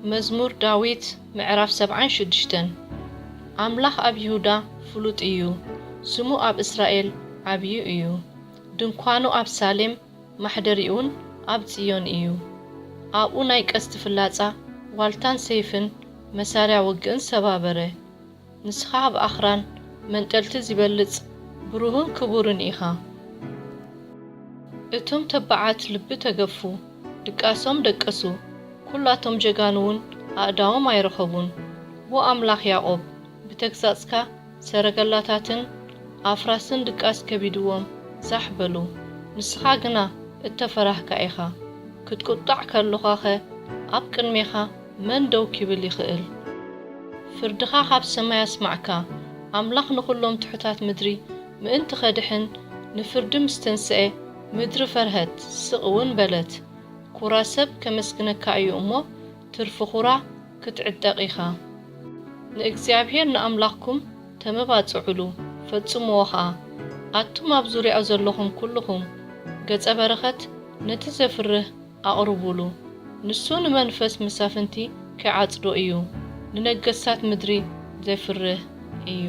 መዝሙር ዳዊት ምዕራፍ 76 አምላኽ ኣብ ይሁዳ ፍሉጥ እዩ ስሙ ኣብ እስራኤል ዓብዪ እዩ ድንኳኑ ኣብ ሳሌም ማሕደሪኡን ኣብ ጽዮን እዩ ኣብኡ ናይ ቀስቲ ፍላጻ ዋልታን ሰይፍን መሳርያ ውግእን ሰባበረ ንስኻ ኣብ ኣኽራን መንጠልቲ ዝበልጽ ብሩህን ክቡርን ኢኻ እቶም ተባዓት ልቢ ተገፉ ድቃሶም ደቀሱ ኩላቶም ጀጋኑውን ኣእዳዎም ኣይረኸቡን ወኣምላኽ ያዕቆብ ብተግሳጽካ ሰረገላታትን ኣፍራስን ድቃስ ከቢድዎም ዛሕ በሉ ንስኻ ግና እተፈራህካ ኢኻ ክትቁጣዕ ከለኻኸ ኣብ ቅድሜኻ መን ደው ክብል ይኽእል ፍርድኻ ካብ ሰማይ ኣስማዕካ ኣምላኽ ንኹሎም ትሑታት ምድሪ ምእንቲ ኸድሕን ንፍርዲ ምስ ተንስአ ምድሪ ፈርሀት ስቕ እውን በለት ኩራ ሰብ ከመስግነካ እዩ እሞ ትርፊ ኩራ ክትዕጠቕ ኢኻ ንእግዚኣብሔር ንኣምላኽኩም ተመባጽዕሉ ፈጽምዎ ኸኣ ኣቱም ኣብ ዙርያኡ ዘለኹም ኩልኹም ገጸ በረኸት ነቲ ዘፍርህ ኣቕርቡሉ ንሱ ንመንፈስ መሳፍንቲ ከይዓጽዶ እዩ ንነገሥታት ምድሪ ዘፍርህ እዩ